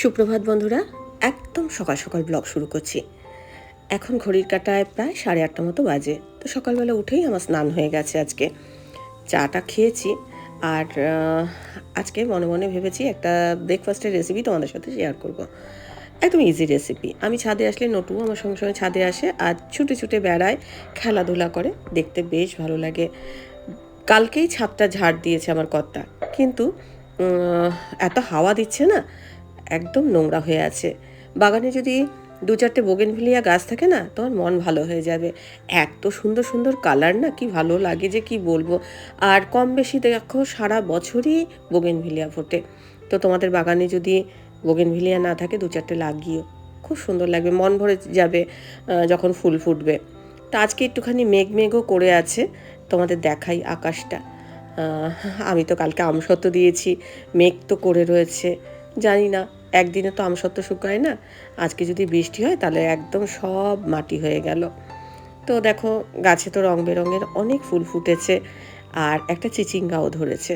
সুপ্রভাত বন্ধুরা, একদম সকাল সকাল ব্লগ শুরু করছি। এখন ঘড়ির কাঁটায় প্রায় 8:30 মতো বাজে। তো সকালবেলা উঠেই আমার স্নান হয়ে গেছে। আজকে চাটা খেয়েছি। আর আজকে মনে মনে ভেবেছি একটা ব্রেকফাস্টের রেসিপি তোমাদের সাথে শেয়ার করব। একদম ইজি রেসিপি। আমি ছাদে আসলে নটু আমার সঙ্গে সঙ্গে ছাদে আসে আর ছুটে ছুটে বেড়ায়, খেলাধুলা করে, দেখতে বেশ ভালো লাগে। কালকেই ছাদটা ঝাড় দিয়েছে আমার কর্তা, কিন্তু এত হাওয়া দিচ্ছে না, একদম নোংরা হয়ে আছে। বাগানে যদি 2-4টে বোগেনভিলিয়া গাছ থাকে না, তোমার মন ভালো হয়ে যাবে। এত সুন্দর সুন্দর কালার না, কি ভালো লাগে যে কি বলবো। আর কম বেশি দেখো সারা বছরই বোগেনভিলিয়া ফোটে। তো তোমাদের বাগানে যদি বোগেনভিলিয়া না থাকে 2-4টে লাগিও, খুব সুন্দর লাগবে, মন ভরে যাবে যখন ফুল ফুটবে। তা আজকে একটুখানি মেঘ মেঘও করে আছে, তোমাদের দেখাই আকাশটা। আমি তো কালকে আমসত্ত্ব দিয়েছি, মেঘ তো করে রয়েছে। জানি না, একদিনে তো আমসত্ত্ব শুকায় না। আজকে যদি বৃষ্টি হয় তাহলে একদম সব মাটি হয়ে গেল। তো দেখো গাছে তো রং বেরঙের অনেক ফুল ফুটেছে, আর একটা চিচিঙ্গাও ধরেছে।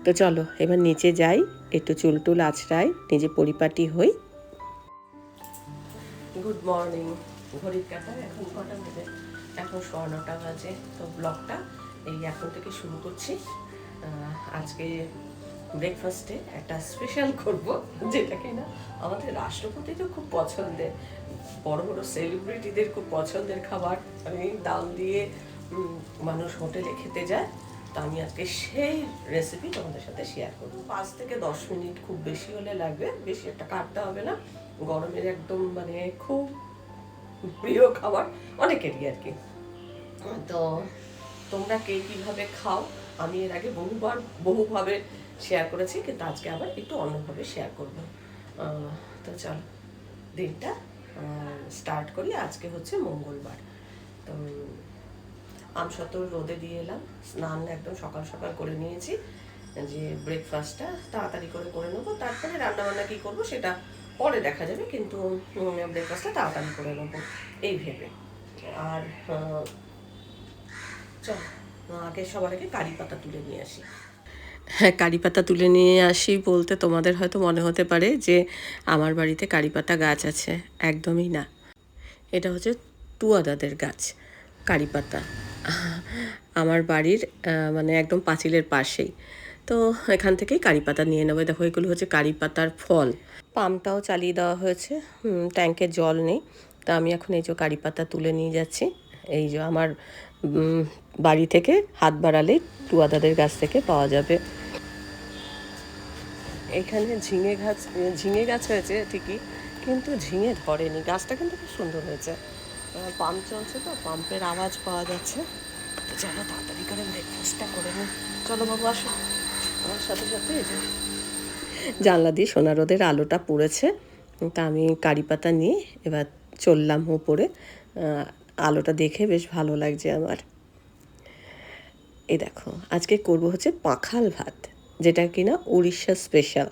তো চলো এবার নিচে যাই, একটু চুল টুল আছড়াই, নিজে পরিপাটি হই। Good morning. ঘড়ির কাঁটায় এখন কটা বাজে? এখন 9:15 বাজে। তো ব্লগটা এই এখন থেকে শুরু করছি। আজকে ব্রেকফাস্টে একটা স্পেশাল করব, যেটা কিনা আমাদের রাষ্ট্রপতিরও খুব পছন্দের, বড় বড় সেলিব্রিটিদের খুব পছন্দের খাবার। আমি দাম দিয়ে মানুষ হোটেলে খেতে যায়, তো আমি আজকে সেই রেসিপি তোমাদের সাথে শেয়ার করব। 5 থেকে 10 মিনিট খুব বেশি হলে লাগবে, বেশি একটা কাটতে হবে না। গরমের একদম মানে খুব প্রিয় খাবার অনেকেরই আর কি। তো তোমরা কে কীভাবে খাও, আমি এর আগে বহুভাবে শেয়ার করেছি, কিন্তু আজকে আবার একটু অন্যভাবে শেয়ার করব। তো চল দিনটা স্টার্ট করি। আজকে হচ্ছে মঙ্গলবার। তো আমসত্ত্ব রোদে দিয়ে এলাম, স্নান একদম সকাল সকাল করে নিয়েছি, যে ব্রেকফাস্টটা তাড়াতাড়ি করে করে নেবো, তারপরে রান্নাবান্না কী করবো সেটা পরে দেখা যাবে, কিন্তু ব্রেকফাস্টটা তাড়াতাড়ি করে নেবো এই ভেবে। আর চল আগে সবার আগে কারি পাতা তুলে নিয়ে আসি। হ্যাঁ, কারি পাতা তুলে নিয়ে আসি বলতে তোমাদের হয়তো মনে হতে পারে যে আমার বাড়িতে কারি পাতা গাছ আছে। একদমই না, এটা হচ্ছে টুয়াদাদের গাছ কারি পাতা, আমার বাড়ির মানে একদম পাঁচিলের পাশেই। তো এখান থেকেই কারি পাতা নিয়ে নেবো। দেখো এগুলো হচ্ছে কারি পাতার ফল। পাম্পটাও চালিয়ে দেওয়া হয়েছে, ট্যাঙ্কে জল নেই। তা আমি এখন এই যে কারি পাতা তুলে নিয়ে যাচ্ছি। এই যে আমার বাড়ি থেকে হাত বাড়ালেই টুয়াদাদের গাছ থেকে পাওয়া যাবে। এখানে ঝিঙে গাছ হয়েছে ঠিকই, কিন্তু ঝিঙে ধরেনি। গাছটা কিন্তু খুব সুন্দর হয়েছে। পাম্প চলছে তো, পাম্পের আওয়াজ পাওয়া যাচ্ছে। তো চলো তাড়াতাড়ি করে ব্রেকফাস্টটা করে নিই। চলো বাবু আসো আমার সাথে সাথে। এই যে জানলা দিয়ে সোনা রোদের আলোটা পড়েছে, তা আমি কারি পাতা নিয়ে এবার চললাম উপরে। আলোটা দেখে বেশ ভালো লাগছে আমার। এই দেখো আজকে করব হচ্ছে পাখাল ভাত, যেটা কিনা উড়িষ্যা স্পেশাল।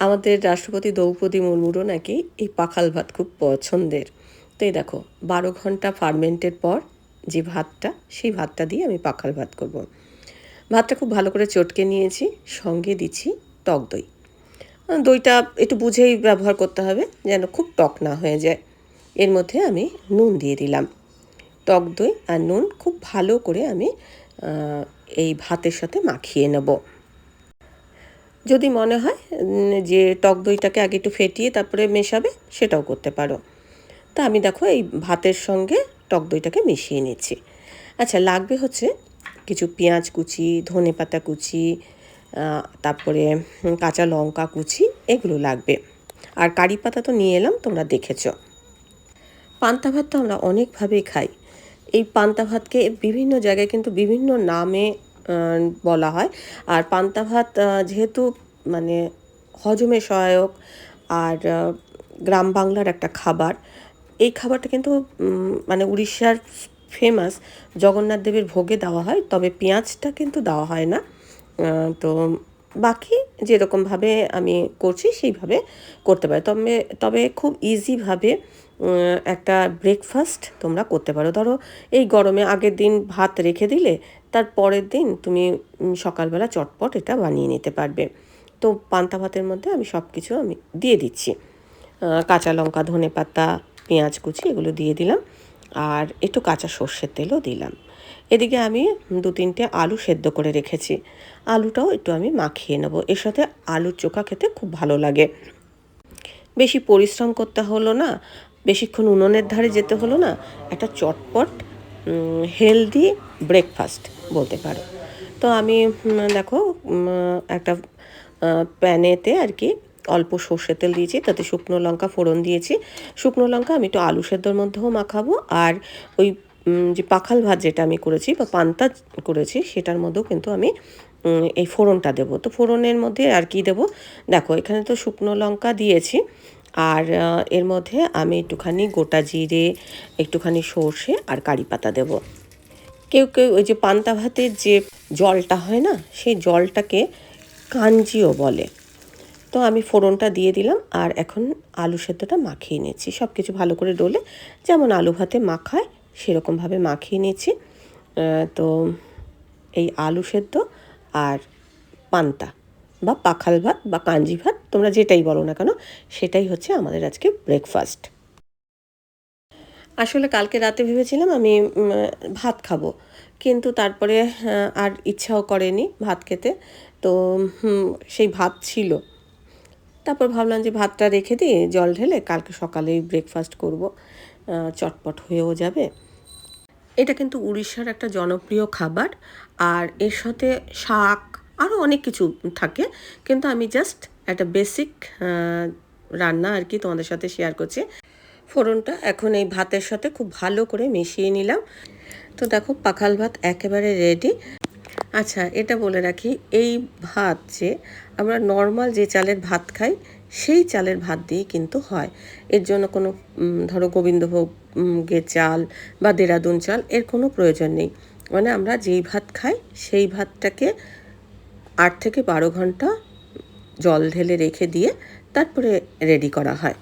আমাদের রাষ্ট্রপতি দ্রৌপদী মুর্মুরও নাকি এই পাখাল ভাত খুব পছন্দের। তো এই দেখো 12 ঘন্টা ফার্মেন্টের পর যে ভাতটা, সেই ভাতটা দিয়ে আমি পাখাল ভাত করব। ভাতটা খুব ভালো করে চটকে নিয়েছি, সঙ্গে দিচ্ছি টক দই। দইটা একটু বুঝেই ব্যবহার করতে হবে, যেন খুব টক না হয়ে যায়। এর মধ্যে আমি নুন দিয়ে দিলাম। টক দই আর নুন খুব ভালো করে আমি এই ভাতের সাথে মাখিয়ে নেব। যদি মনে হয় যে টক দইটাকে আগে একটু ফেটিয়ে তারপরে মেশাবে, সেটাও করতে পারো। তা আমি দেখো এই ভাতের সঙ্গে টক দইটাকে মিশিয়ে নিচ্ছি। আচ্ছা, লাগবে হচ্ছে কিছু পেঁয়াজ কুচি, ধনে পাতা কুচি, তারপরে কাঁচা লঙ্কা কুচি, এগুলো লাগবে। আর কারি পাতা তো নিয়ে এলাম, তোমরা দেখেছ। পান্তা ভাত তো আমরা অনেকভাবেই খাই। এই পান্তা ভাতকে বিভিন্ন জায়গায় কিন্তু বিভিন্ন নামে বলা হয়। আর পান্তা ভাত যেহেতু মানে হজমে সহায়ক, আর গ্রাম বাংলার একটা খাবার, এই খাবারটা কিন্তু মানে উড়িষ্যার ফেমাস। জগন্নাথ দেবের ভোগে দেওয়া হয়, তবে পেঁয়াজটা কিন্তু দেওয়া হয় না। তো বাকি যেরকমভাবে আমি করছি সেইভাবে করতে পারো। তবে খুব ইজিভাবে একটা ব্রেকফাস্ট তোমরা করতে পারো। ধরো এই গরমে আগের দিন ভাত রেখে দিলে, তার পরের দিন তুমি সকালবেলা চটপট এটা বানিয়ে নিতে পারবে। তো পান্তা ভাতের মধ্যে আমি সব কিছু আমি দিয়ে দিচ্ছি। কাঁচা লঙ্কা, ধনেপাতা, পেঁয়াজ কুচি এগুলো দিয়ে দিলাম, আর একটু কাঁচা সর্ষের তেলও দিলাম। এদিকে আমি 2-3টে আলু সেদ্ধ করে রেখেছি, আলুটাও একটু আমি মাখিয়ে নেব। এর সাথে আলুর চোখা খেতে খুব ভালো লাগে। বেশি পরিশ্রম করতে হলো না, বেশিক্ষণ উনুনের ধারে যেতে হলো না, একটা চটপট হেলদি ব্রেকফাস্ট বলতে পারো। তো আমি দেখো একটা প্যানেতে আর কি অল্প সর্ষের তেল দিয়েছি, তাতে শুকনো লঙ্কা ফোড়ন দিয়েছি। শুকনো লঙ্কা আমি একটু আলু সেদ্ধর মধ্যেও মাখাবো, আর ওই যে পাখাল ভাত যেটা আমি করেছি বা পান্তা করেছি সেটার মধ্যেও কিন্তু আমি এই ফোড়নটা দেবো। তো ফোড়নের মধ্যে আর কি দেবো, দেখো এখানে তো শুকনো লঙ্কা দিয়েছি, আর এর মধ্যে আমি একটুখানি গোটা জিরে, একটুখানি সর্ষে আর কারি পাতা দেবো। কেউ কেউ ওই যে পান্তা ভাতের যে জলটা হয় না, সেই জলটাকে কাঞ্জিও বলে। তো আমি ফোড়নটা দিয়ে দিলাম, আর এখন আলু সেদ্ধটা মাখিয়ে নিচ্ছি। সব কিছু ভালো করে ডলে যেমন আলু ভাতে মাখায় সেরকমভাবে মাখিয়ে নিচ্ছি। তো এই আলু সেদ্ধ আর পান্তা বা পাখাল ভাত বা কাঞ্জি ভাত, তোমরা যেটাই বলো না কেন, সেটাই হচ্ছে আমাদের আজকে ব্রেকফাস্ট। আসলে কালকে রাতে ভেবেছিলাম আমি ভাত খাবো, কিন্তু তারপরে আর ইচ্ছাও করেনি ভাত খেতে। তো সেই ভাত ছিল, তারপর ভাবলাম যে ভাতটা রেখে দিই জল ঢেলে, কালকে সকালেই ব্রেকফাস্ট করব, চটপট হয়েও যাবে। এটা কিন্তু উড়িষ্যার একটা জনপ্রিয় খাবার, আর এর সাথে শাক আরও অনেক কিছু থাকে, কিন্তু আমি জাস্ট একটা বেসিক রান্না আর কি তোমাদের সাথে শেয়ার করছি। ফোড়নটা এখন এই ভাতের সাথে খুব ভালো করে মিশিয়ে নিলাম। তো দেখো পাখাল ভাত একেবারে রেডি। আচ্ছা, এটা বলে রাখি, এই ভাত যে আমরা নর্মাল যে চালের ভাত খাই সেই চালের ভাত দিয়েই কিন্তু হয়। এর জন্য কোনো ধরো গোবিন্দভোগের চাল বা দেরাদুন চাল এর কোনো প্রয়োজন নেই। মানে আমরা যেই ভাত খাই সেই ভাতটাকে 8 থেকে 12 ঘন্টা জল ঢেলে রেখে দিয়ে তারপরে রেডি করা হয়।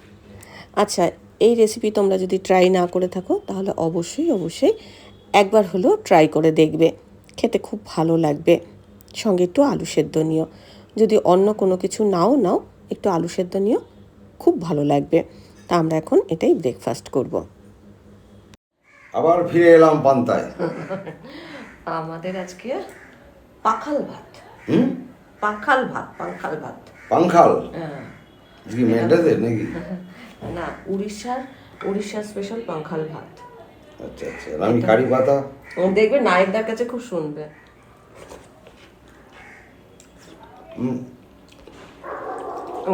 আচ্ছা, এই রেসিপি তোমরা যদি ট্রাই না করে থাকো তাহলে অবশ্যই অবশ্যই একবার হলেও ট্রাই করে দেখবে, খেতে খুব ভালো লাগবে। সঙ্গে একটু আলু সেদ্ধ নিও, যদি অন্য কোনো কিছু নাও নাও, একটু আলু সেদ্ধ নিও, খুব ভালো লাগবে। তা আমরা এখন এটাই ব্রেকফাস্ট করব। আবার ফিরে এলাম পান্তায়। আমাদের আজকে পাখাল ভাত। হুম, পাখাল ভাত, পাখাল ভাত। পাংখাল হ্যাঁ। কি মেন্টাতে নাকি? না, উড়িষ্যার স্পেশাল পাখাল ভাত। আচ্ছা আচ্ছা, আর আমি কারি পাতা। দেখবে নায়কদার কাছে খুব শুনবে।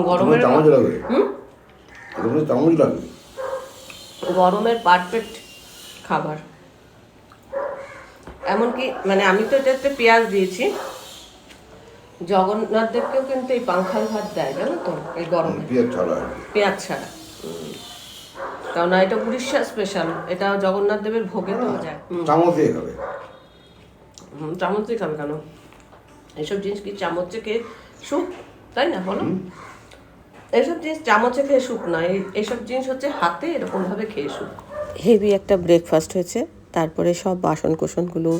গরমের চামচ লাগবে, এগুলো চামচ লাগবে। গরমের পারফেক্ট খাবার। এমনকি মানে আমি তো এটাতে পেঁয়াজ দিয়েছি, জগন্নাথ দেবকেও কিন্তু এই পাংখাল ভাত দেয়, জানো তো, এই গরমে পেঁয়াজ ছাড়া আর কি। পেঁয়াজ ছাড়া। কারণ এটা উড়িষ্যা স্পেশাল, এটা জগন্নাথ দেবের ভোগে তো যায়। চামচ দিয়ে খাবে। চামচ দিয়ে খাবে কেন? এসব জিনিস কি চামচে খেয়ে সুখ, তাই না বলো? এসব জিনিস চামচে খেয়ে সুখ নয়, এইসব জিনিস হচ্ছে হাতে এরকমভাবে খেয়ে সুখ। হেভি একটা ব্রেকফাস্ট হয়েছে। তারপরে সব বাসন কোসনগুলো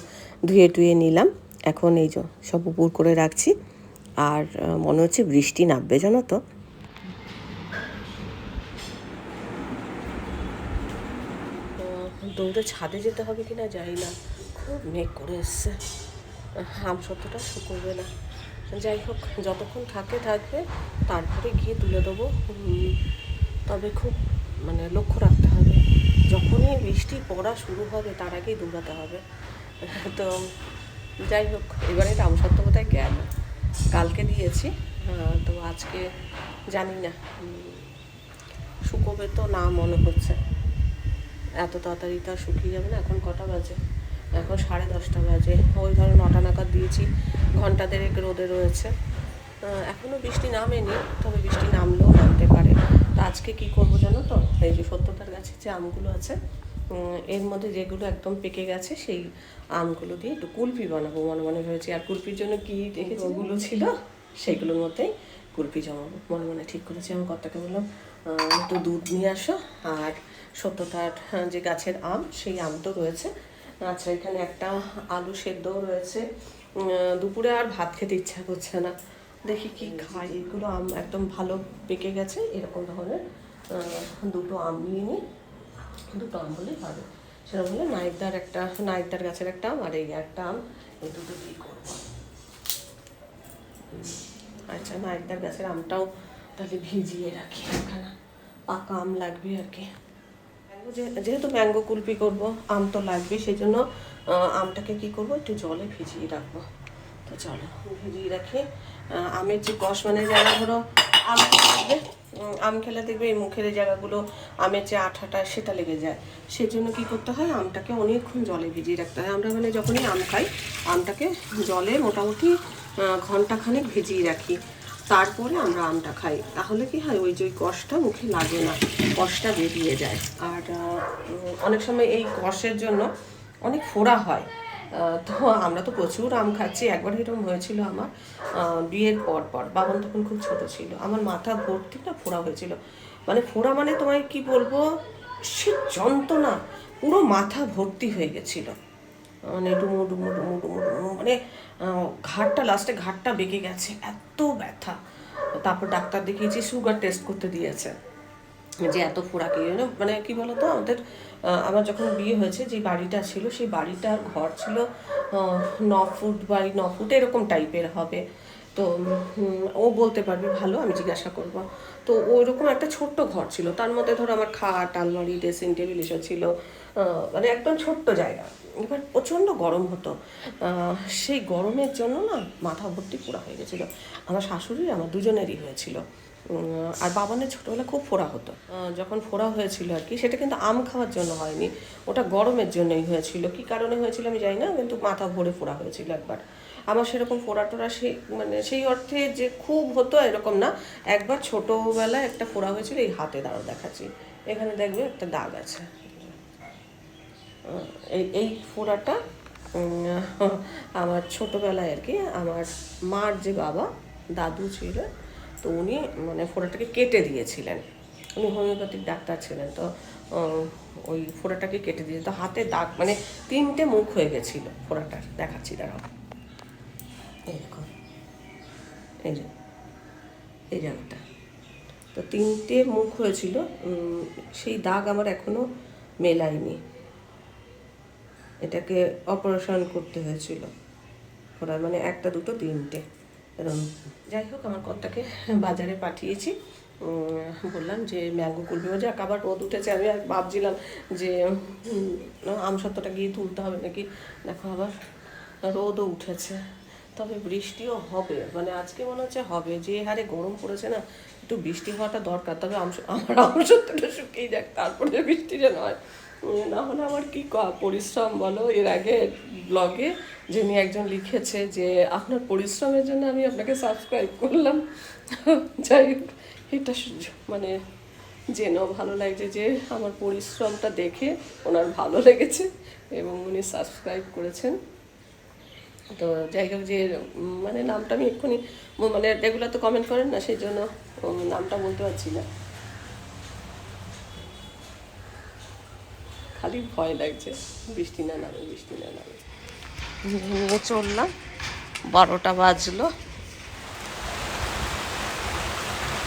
ধুয়ে টুয়ে নিলাম। এখন এই যে সব উপর করে রাখছি, আর মনে হচ্ছে বৃষ্টি নামবে, জানো তো। দৌড়ে ছাদে যেতে হবে কি না জানি না, খুব মেঘ করে এসছে, আমসত্ত্বটা শুকোবে না। যাই হোক, যতক্ষণ থাকবে, তারপরে গিয়ে তুলে দেবো। তবে খুব মানে লক্ষ্য রাখতে হবে, যখনই বৃষ্টি পড়া শুরু হবে তার আগেই দৌড়াতে হবে। তো যাই হোক, এবারে এটা আমসত্ত্ব বোধহয় গেল, কালকে দিয়েছি। তো আজকে জানি না শুকোবে তো না মনে হচ্ছে, এত তাড়াতাড়ি তো আর শুকিয়ে যাবে না। এখন কটা বাজে? এখন 10:30 বাজে। ওই ধরো 9টা নাগাদ দিয়েছি, ঘন্টা দেড়েক রোদে রয়েছে। এখনও বৃষ্টি নামেনি, তবে বৃষ্টি নামলেও নামতে পারে। তো আজকে কী করবো জানো তো, এই যে সত্যতার গাছে যে আমগুলো আছে, এর মধ্যে যেগুলো একদম পেকে গেছে সেই আমগুলো দিয়ে একটু কুলফি বানাবো মনে মনে ভেবেছি। আর কুলফির জন্য কী দেখেছি ওগুলো ছিল, সেইগুলোর মধ্যেই কুলফি জমাবো মনে মনে ঠিক করেছি। আমার কর্তাকে বললাম একটু দুধ নিয়ে আসো, আর সত্যতার যে গাছের আম সেই আম তো রয়েছে। আচ্ছা, এখানে একটা আলু সেদ্ধও রয়েছে। দুপুরে আর ভাত খেতে ইচ্ছা করছে না, দেখি কি খাই। এগুলো আম একদম ভালো পেকে গেছে, এরকম ধরনের দুটো আম নিয়ে নিই। দুটো আম হলেই হবে, সেরকম হলে নাইকদার গাছের একটা আম আর এই একটা আম, এই দুটো দিয়ে করবো। আচ্ছা, নাইকদার গাছের আমটাও তাকে ভিজিয়ে রাখি, একখানা পাকা আম লাগবে আর কি। যেহেতু ম্যাঙ্গো কুলফি করব, আম তো লাগবে, সেই জন্য আমটাকে কি করব, একটু জলে ভিজিয়ে রাখবো। তো চলো ভিজিয়ে রাখি। আমের যে কষ, মানে যারা ধরো আম খেলে দেখবে এই মুখের এই জায়গাগুলো আমের যে আঠাটা সেটা লেগে যায়, সেই জন্য কী করতে হয়, আমটাকে অনেকক্ষণ জলে ভিজিয়ে রাখতে হয়। আমরা মানে যখনই আম খাই, আমটাকে জলে মোটামুটি ঘন্টাখানেক ভিজিয়ে রাখি, তারপরে আমরা আমটা খাই। তাহলে কি হয়, ওই যে কষটা মুখে লাগে না, কষটা বেরিয়ে যায়। আর অনেক সময় এই কষের জন্য অনেক ফোড়া হয়। তো আমরা তো প্রচুর আম খাচ্ছি। একবার এরকম হয়েছিল আমার বিয়ের পর, বাবান তখন খুব ছোট ছিল, আমার মাথা ভর্তি না ফোড়া হয়েছিল। মানে ফোড়া মানে তোমায় কি বলবো, সে যন্ত্রণা, পুরো মাথা ভর্তি হয়ে গেছিলো, মানে ডুমো ডুমো ডুমো ডুমো ডুমো, মানে লাস্টে ঘাটটা বেঁকে গেছে, এত ব্যথা। তারপর ডাক্তার দেখিয়েছি, সুগার টেস্ট করতে দিয়েছে, যে এত ফোড়া কি মানে কি বলতো, আমার যখন বিয়ে হয়েছে, যে বাড়িটা ছিল, সেই বাড়িটার ঘর ছিল 9 ফুট বাই 9 ফুট এরকম টাইপের হবে। তো ও বলতে পারবে ভালো, আমি জিজ্ঞাসা করবো। তো ওইরকম একটা ছোট্ট ঘর ছিল, তার মধ্যে ধরো আমার খাট, আলমারি, ড্রেসিং টেবিল এসব ছিল, মানে একদম ছোট্ট জায়গা। এবার প্রচণ্ড গরম হতো, সেই গরমের জন্য না মাথা ভর্তি পোড়া হয়ে গেছিলো। আমার শাশুড়ির, আমার দুজনেরই হয়েছিল। আর বাবানের ছোটোবেলা খুব ফোড়া হতো, যখন ফোড়া হয়েছিল আর কি, সেটা কিন্তু আম খাওয়ার জন্য হয়নি, ওটা গরমের জন্যই হয়েছিল। কি কারণে হয়েছিল আমি জানি না, কিন্তু মাথা ভরে ফোড়া হয়েছিল একবার। আমার সেরকম ফোড়া টোড়া মানে সেই অর্থে যে খুব হতো এরকম না। একবার ছোটোবেলায় একটা ফোড়া হয়েছিল, এই হাতে দাঁড়ো দেখাচ্ছি, এখানে দেখবে একটা দাগ আছে। এই ফোড়াটা আমার ছোটোবেলায় আর কি, আমার মার যে বাবা দাদু ছিল, তো উনি মানে ফোড়াটাকে কেটে দিয়েছিলেন। উনি হোমিওপ্যাথিক ডাক্তার ছিলেন, তো ওই ফোড়াটাকে কেটে দিয়ে, তো হাতে দাগ, মানে 3টে মুখ হয়ে গেছিলো ফোড়াটার। দেখাচ্ছি দাঁড়াও, এই দেখো, এই যে এই জায়গাটা, তো 3টে মুখ হয়েছিল। সেই দাগ আমার এখনও মেলায়নি, এটাকে অপারেশন করতে হয়েছিল। ওরা মানে 1টা 2টো 3টে এরকম। যাই হোক, আমার কর্তাকে বাজারে পাঠিয়েছি, বললাম যে ম্যাঙ্গো কুলফি ভাজা। আবার রোদ উঠেছে, আমি আর ভাবছিলাম যে আমসত্ত্বটা গিয়ে তুলতে হবে নাকি। দেখো আবার রোদও উঠেছে, তবে বৃষ্টিও হবে, মানে আজকে মনে হচ্ছে হবে, যে হারে গরম পড়েছে না, একটু বৃষ্টি হওয়াটা দরকার। তবে আমার আমসত্ত্বটা শুকিয়ে যাক, তারপরে বৃষ্টি যেন হয়, না হলে আমার কী পরিশ্রম বলো। এর আগে ব্লগে যিনি একজন লিখেছে যে আপনার পরিশ্রমের জন্য আমি আপনাকে সাবস্ক্রাইব করলাম। যাই হোক, এটা মানে যেন ভালো লাগছে যে আমার পরিশ্রমটা দেখে ওনার ভালো লেগেছে এবং উনি সাবস্ক্রাইব করেছেন। তো যাই হোক, যে মানে নামটা আমি এক্ষুনি, মানে রেগুলার তো কমেন্ট করেন না, সেই জন্য নামটা বলতে পারছি না, খালি ভয় লাগছে বৃষ্টি না নামে। নিয়ে চললাম, 12টা বাজলো,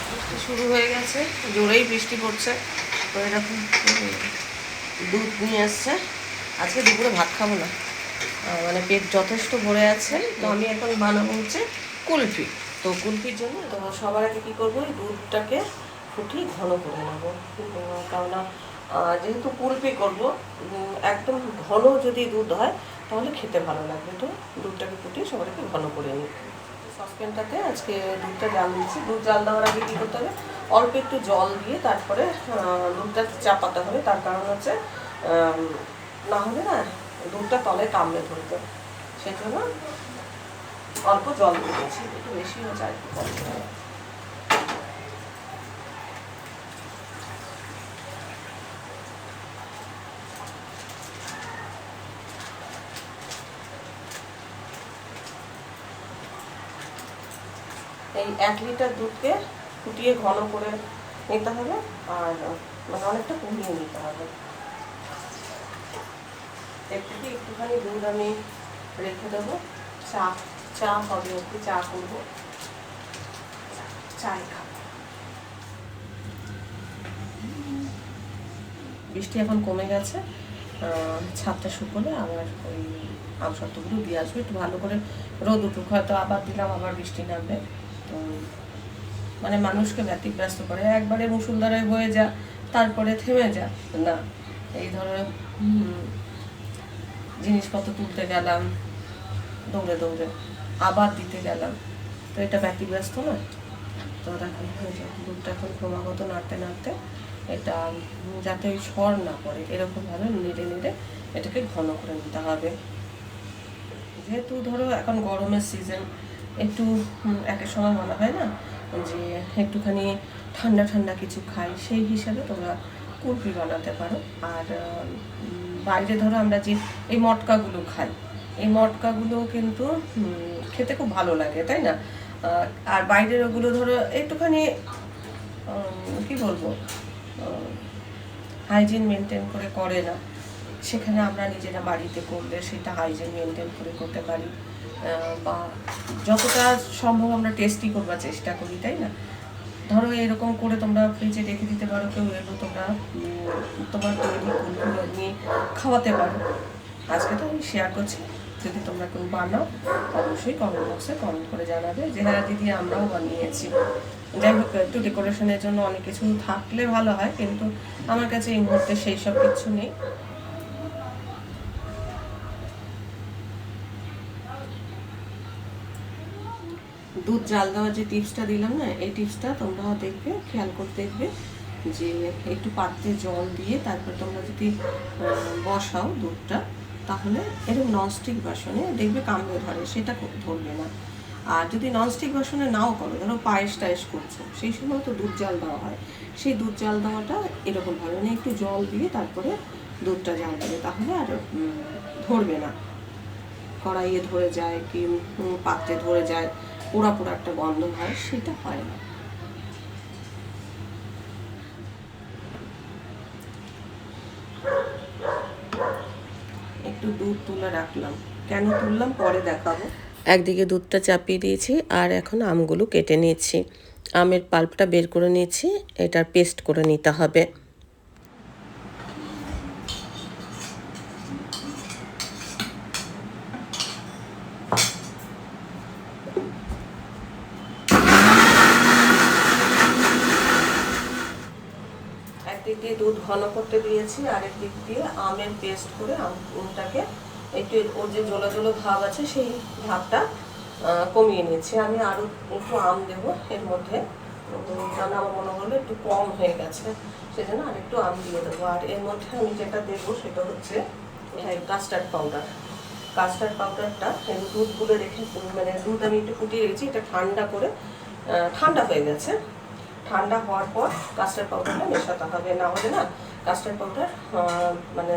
বৃষ্টি শুরু হয়ে গেছে, জোরেই বৃষ্টি পড়ছে। তো এরকম দুধ নিয়ে আসছে। আজকে দুপুরে ভাত খাবো না, মানে পেট যথেষ্ট ভরে আছে। তো আমি এখন বানাবো হচ্ছে কুলফি। তো কুলফির জন্য তো সবার আগে কী করবো, এই দুধটাকে ফুটিয়ে ঘন করে নেবো, কেননা যেহেতু কুলফি করবো, একদম ঘন যদি দুধ হয় তাহলে খেতে ভালো লাগবে। তো দুধটাকে ফুটিয়ে সবাইকে ঘন করে নিই। সসপ্যানটাতে আজকে দুধটা জাল দিচ্ছি। দুধ জাল দেওয়ার আগে কী করতে হবে, অল্প একটু জল দিয়ে তারপরে দুধটা চাপাতে হবে। তার কারণ হচ্ছে না হলে না দুধটা তলে কামড়ে ধরবে, সেজন্য অল্প জল দিয়েছি, একটু বেশি হচ্ছে আর একটু কম। এই 1 লিটার দুধকে ফুটিয়ে ঘন করে নিতে হবে, আর মানে অনেকটা কমিয়ে নিতে হবে। একটুখানি দুধ আমি রেখে দেবো, চা হবে, একটু চা করবো। চাই খাবো। বৃষ্টি এখন কমে গেছে, ছাদটা শুকোলে আবার ওই আমসত্ত্বগুলো দিয়ে আসবে, একটু ভালো করে রোদ উঠুক, হয়তো আবার দিলাম আবার বৃষ্টি নামবে। তো মানে মানুষকে ব্যতিব্যস্ত করে, একবারে মুষলধারে হয়ে যা তারপরে থেমে যা না। এই ধরো জিনিসপত্র তুলতে গেলাম দৌড়ে দৌড়ে, আবার দিতে গেলাম, তো এটা ব্যতিব্যস্ত নয়। তো দেখো দুধটা এখন ক্রমাগত নাড়তে নাড়তে এটা যাতে ওই সর না পড়ে এরকমভাবে নেড়ে নেড়ে এটাকে ঘন করে নিতে হবে। যেহেতু ধরো এখন গরমের সিজন, একটু এক এক সময় মনে হয় না যে একটুখানি ঠান্ডা ঠান্ডা কিছু খাই, সেই হিসাবে তোমরা কুলফি বানাতে পারো। আর বাইরে ধরো আমরা যে এই মটকাগুলো খাই, এই মটকাগুলো কিন্তু খেতে খুব ভালো লাগে, তাই না? আর বাইরের ওগুলো ধরো একটুখানি কি বলবো, হাইজিন মেনটেন করে না। সেখানে আমরা নিজেরা বাড়িতে করলে সেটা হাইজিন মেনটেন করে করতে পারি, বা যতটা সম্ভব আমরা টেস্টি করবার চেষ্টা করি, তাই না? ধরো এরকম করে তোমরা ফ্রিজে রেখে দিতে পারো, কেউ এলো তোমরা তোমার তৈরি কুলফি নিয়ে খাওয়াতে পারো। আজকে তো আমি শেয়ার করছি, যদি তোমরা কেউ বানাও অবশ্যই কমেন্ট বক্সে কমেন্ট করে জানাবে যে হ্যাঁ দিদি আমরাও বানিয়েছি। যাই হোক, একটু ডেকোরেশনের জন্য অনেক কিছু থাকলে ভালো হয়, কিন্তু আমার কাছে এই মুহূর্তে সেই সব কিছু নেই। দুধ জাল দেওয়ার যে টিপসটা দিলাম না, এই টিপসটা তোমরা দেখবে, খেয়াল করে দেখবে যে একটু পাত্রে জল দিয়ে তারপর তোমরা যদি বসাও দুধটা, তাহলে এরকম ননস্টিক বাসনে দেখবে কামড়ে ধরে, সেটা ধরবে না। আর যদি ননস্টিক বাসনে নাও করো, ধরো পায়েস টায়েস করছো, সেই সময় তো দুধ জাল দেওয়া হয়, সেই দুধ জাল দেওয়াটা এরকমভাবে মানে একটু জল দিয়ে তারপরে দুধটা জাল দেবে, তাহলে আর ধরবে না। কড়াইয়ে ধরে যায় কি পাত্রে ধরে যায়, পোড়া পোড়া একটা গন্ধ হয়, সেটা হয় না। একটু দুধ তুলে রাখলাম, কেন তুললাম পরে দেখাবো। একদিকে দুধটা চাপিয়ে দিয়েছি, আর এখন আমগুলো কেটে নিয়েছি, আমের পাল্পটা বের করে নিয়েছি, এটার পেস্ট করে নিতে হবে। একদিক দিয়ে দুধ ঘন করতে দিয়েছি, আরেক দিক দিয়ে আমের পেস্ট করে আমটাকে একটু ওর যে জলো জলো ভাব আছে সেই ভাবটা কমিয়ে নিয়েছি। আমি আরও একটু আম দেবো এর মধ্যে, কারণ আমার মনে হলো একটু কম হয়ে গেছে, সেজন্য আর একটু আম দিয়ে দেবো। আর এর মধ্যে আমি যেটা দেবো সেটা হচ্ছে কাস্টার্ড পাউডার। কাস্টার্ড পাউডারটা দুধ গুলে রেখে, মানে দুধ আমি একটু ফুটিয়ে রেখেছি, এটা ঠান্ডা করে ঠান্ডা হয়ে গেছে। ঠান্ডা হওয়ার পর কাস্টার্ড পাউডারটা মেশাতে হবে, না হলে না কাস্টার্ড পাউডার মানে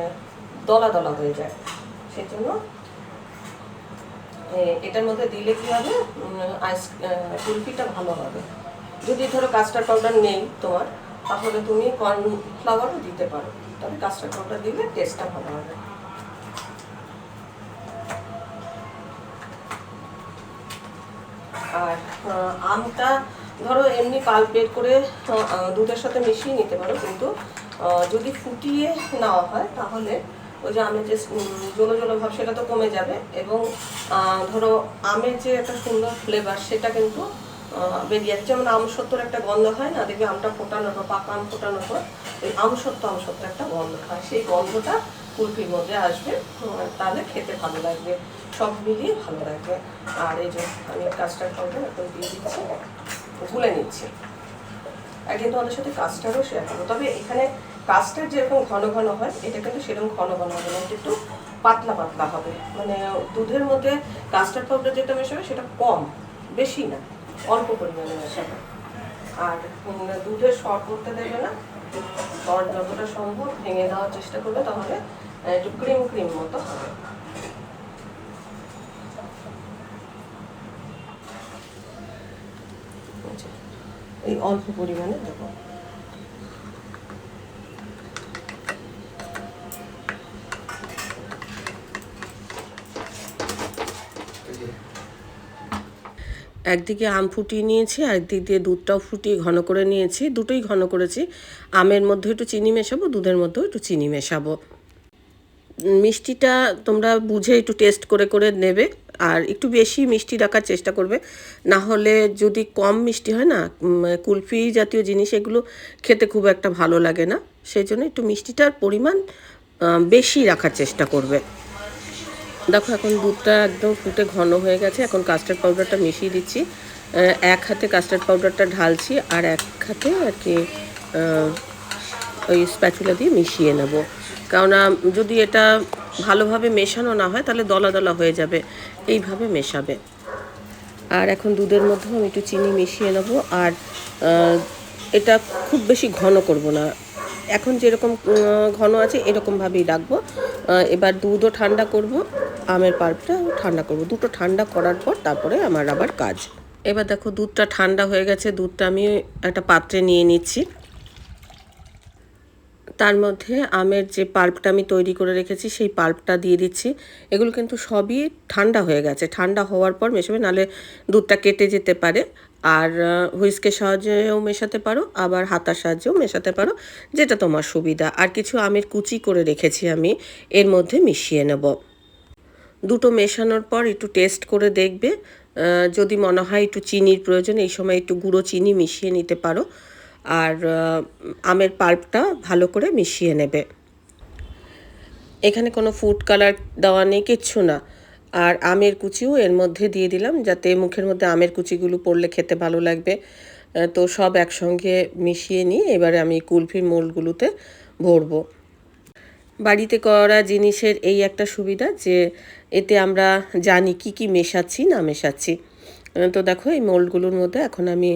দলা দলা হয়ে যায়। সেই জন্য এটার মধ্যে দিলে কী হবে, কুলফিটা ভালো হবে। যদি ধরো কাস্টার্ড পাউডার নেই তোমার, তাহলে তুমি কর্নফ্লাওয়ারও দিতে পারো, তবে কাস্টার্ড পাউডার দিলে টেস্টটা ভালো হবে। আর আমটা ধরো এমনি পাল্প বের করে দুধের সাথে মিশিয়ে নিতে পারো, কিন্তু যদি ফুটিয়ে নেওয়া হয় তাহলে ওই যে আমের যে জলো জলো ভাব সেটা তো কমে যাবে, এবং ধরো আমের যে একটা সুন্দর ফ্লেভার সেটা কিন্তু বেরিয়ে যাচ্ছে। যেমন আমসত্ত্বর একটা গন্ধ হয় না, দেখবে আমটা ফোটানোর পর, পাকা আম ফোটানোর পর ওই আমসত্ত্ব একটা গন্ধ হয়, সেই গন্ধটা কুলফির মধ্যে আসবে, তাহলে খেতে ভালো লাগবে, সব মিলিয়ে ভালো লাগবে। আর এই যে আমি কাস্টার্ড পাউডার এখন দিয়ে দিচ্ছি, গুলে নিচ্ছি। একদিন তোমাদের সাথে কাস্টার্ডও শেয়ার করবো, তবে এখানে কাস্টার্ড যেরকম ঘন ঘন হয়, এটা কিন্তু সেরকম ঘন ঘন হবে না, একটু পাতলা পাতলা হবে। মানে দুধের মধ্যে কাস্টার্ড পাউডার যেটা মেশাবে সেটা কম, বেশি না, অল্প পরিমাণে মেশাবে। আর দুধের সর করতে দেবে না, সর যতটা সম্ভব ভেঙে দেওয়ার চেষ্টা করবে, তাহলে একটু ক্রিম ক্রিম মতো হবে। এই অল্প পরিমাণে দেবো। একদিকে আম ফুটিয়ে নিয়েছি আর একদিক দিয়ে দুধটাও ফুটিয়ে ঘন করে নিয়েছি, দুটোই ঘন করেছি। আমের মধ্যে একটু চিনি মেশাবো, দুধের মধ্যেও একটু চিনি মেশাবো। মিষ্টিটা তোমরা বুঝে একটু টেস্ট করে করে নেবে, আর একটু বেশি মিষ্টি রাখার চেষ্টা করবে, না হলে যদি কম মিষ্টি হয় না, কুলফি জাতীয় জিনিস এগুলো খেতে খুব একটা ভালো লাগে না। সেই জন্য একটু মিষ্টিটার পরিমাণ বেশি রাখার চেষ্টা করবে। দেখো এখন দুধটা একদম ফুটে ঘন হয়ে গেছে, এখন কাস্টার্ড পাউডারটা মিশিয়ে দিচ্ছি। এক হাতে কাস্টার্ড পাউডারটা ঢালছি আর এক হাতে আর কি ওই স্প্যাচুলা দিয়ে মিশিয়ে নেব, কেননা যদি এটা ভালোভাবে মেশানো না হয় তাহলে দলা দলা হয়ে যাবে, এইভাবে মেশাবে। আর এখন দুধের মধ্যেও আমি একটু চিনি মিশিয়ে নেব, আর এটা খুব বেশি ঘন করব না, এখন যেরকম ঘন আছে এরকমভাবেই রাখবো। এবার দুধও ঠান্ডা করব, আমের পাল্পটাও ঠান্ডা করব, দুটো ঠান্ডা করার পর তারপরে আমার আবার কাজ। এবার দেখো দুধটা ঠান্ডা হয়ে গেছে, দুধটা আমি একটা পাত্রে নিয়ে নিচ্ছি। তার মধ্যে আমের যে পাল্পটা আমি তৈরি করে রেখেছি সেই পাল্পটা দিয়ে দিচ্ছি। এগুলো কিন্তু সবই ঠান্ডা হয়ে গেছে, ঠান্ডা হওয়ার পর মেশাবে, নাহলে দুধটা কেটে যেতে পারে। আর হুইস্কের সাহায্যেও মেশাতে পারো, আবার হাতার সাহায্যেও মেশাতে পারো, যেটা তোমার সুবিধা। আর কিছু আমের কুচি করে রেখেছি আমি, এর মধ্যে মিশিয়ে নেব। দুটো মেশানোর পর একটু টেস্ট করে দেখবে, যদি মনে হয় একটু চিনির প্রয়োজন, এই সময় একটু গুঁড়ো চিনি মিশিয়ে নিতে পারো। আর আমের পাল্পটা ভালো করে মিশিয়ে নেবে। এখানে কোনো ফুড কালার দেওয়া নেই, কিচ্ছু না। আর আমের কুচিও এর মধ্যে দিয়ে দিলাম, যাতে মুখের মধ্যে আমের কুচিগুলো পড়লে খেতে ভালো লাগবে। তো সব একসঙ্গে মিশিয়ে নিয়ে এবারে আমি কুলফির মোল্ডগুলোতে ভরবো। বাড়িতে করা জিনিসের এই একটা সুবিধা যে এতে আমরা জানি কি কি মেশাচ্ছি না মেশাচ্ছি। তো দেখো এই মোল্ডগুলোর মধ্যে এখন আমি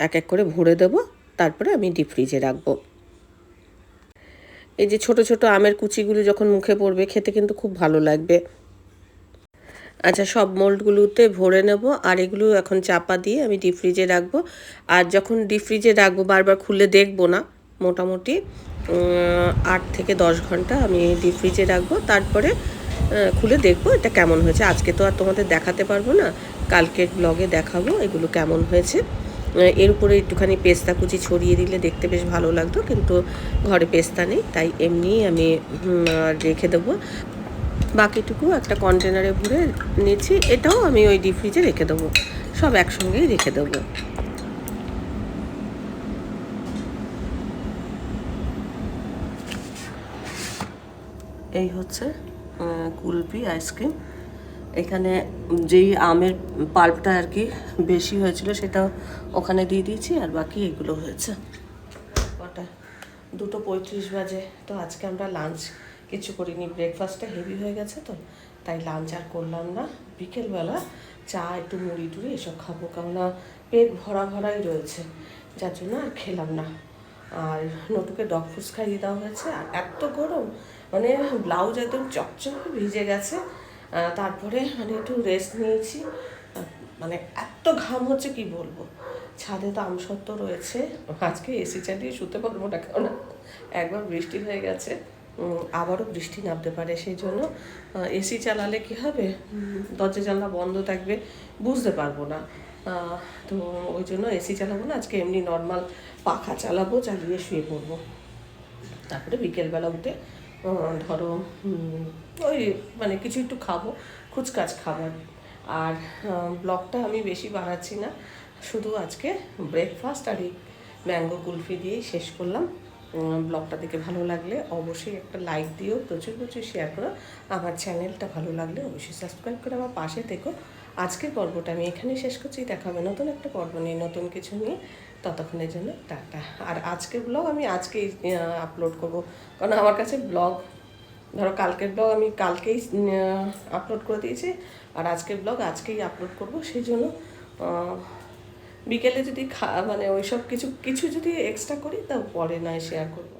এক এক করে ভরে দেব, তারপরে আমি ডিপ ফ্রিজে রাখবো। এই যে ছোট ছোট আমের কুচিগুলো যখন মুখে পড়বে খেতে কিন্তু খুব ভালো লাগবে। আচ্ছা, সব মোল্ডগুলোতে ভরে নেব, আর এগুলো এখন চাপা দিয়ে আমি ডিপ ফ্রিজে রাখবো। আর যখন ডিপ ফ্রিজে রাখবো বারবার খুলে দেখবো না, মোটামুটি 8 থেকে 10 ঘন্টা আমি ডিপ ফ্রিজে রাখবো, তারপরে খুলে দেখবো এটা কেমন হয়েছে। আজকে তো আর তোমাদের দেখাতে পারবো না, কালকের ব্লগে দেখাবো এগুলো কেমন হয়েছে। এর উপরে একটুখানি পেস্তা কুচি ছড়িয়ে দিলে দেখতে বেশ ভালো লাগতো, কিন্তু ঘরে পেস্তা নেই, তাই এমনিই আমি রেখে দেবো। বাকিটুকু একটা কন্টেনারে ভরে নিচ্ছি, এটাও আমি ওই ডিপ ফ্রিজে রেখে দেবো, সব একসঙ্গেই রেখে দেবো। এই হচ্ছে কুলফি আইসক্রিম। এখানে যেই আমের পাল্পটা আর কি বেশি হয়েছিল সেটা ওখানে দিয়ে দিয়েছি, আর বাকি এগুলো হয়েছে। ওটা 2:35 বাজে, তো আজকে আমরা লাঞ্চ কিছু করিনি, ব্রেকফাস্টটা হেভি হয়ে গেছে, তো তাই লাঞ্চ আর করলাম না। বিকেলবেলা চা একটু মুড়ি টুড়ি এসব খাবো, কেননা পেট ভরা ভরাই রয়েছে, যার জন্য আর খেলাম না। আর নটুকে ডগ ফুডস খাইয়ে দেওয়া হয়েছে। আর এত গরম, মানে ব্লাউজ একদম চকচকে ভিজে গেছে। তারপরে মানে একটু রেস্ট নিয়েছি, মানে এত ঘাম হচ্ছে কি বলবো। ছাদে তো আমসত্ত্ব রয়েছে, আজকে এসি চালিয়ে শুতে পারবো না, কারণ একবার বৃষ্টি হয়ে গেছে, আবারও বৃষ্টি নামতে পারে। সেই জন্য এসি চালালে কি হবে, দরজা জানলা বন্ধ থাকবে, বুঝতে পারবো না। তো ওই জন্য এসি চালাবো না, আজকে এমনি নর্মাল পাখা চালাবো, চালিয়ে শুয়ে পড়বো। তারপরে বিকেলবেলা উঠে ধরো ওই মানে কিছু একটু খাবো, কুচকাচ খাবার। আর ব্লগটা আমি বেশি বাড়াচ্ছি না, শুধু আজকে ব্রেকফাস্ট আর এই ম্যাঙ্গো কুলফি দিয়েই শেষ করলাম। ব্লগটা দেখে ভালো লাগলে অবশ্যই একটা লাইক দিও, প্রচুর প্রচুর শেয়ার করো। আমার চ্যানেলটা ভালো লাগলে অবশ্যই সাবস্ক্রাইব করে আমার পাশে থেকো। আজকের পর্বটা আমি এখানেই শেষ করছি, দেখা হবে নতুন একটা পর্ব নিয়ে, নতুন কিছু নিয়ে। ততক্ষণের জন্য টাটা। আর আজকের ব্লগ আমি আজকেই আপলোড করবো, কারণ আমার কাছে ব্লগ, ধরো কালকের ব্লগ আমি কালকেই আপলোড করে দিয়েছি, আর আজকের ব্লগ আজকেই আপলোড করব। সেই জন্য বিকেলে যদি মানে ওইসব কিছু কিছু যদি এক্সট্রা করি তাও পরে নয় শেয়ার করবো।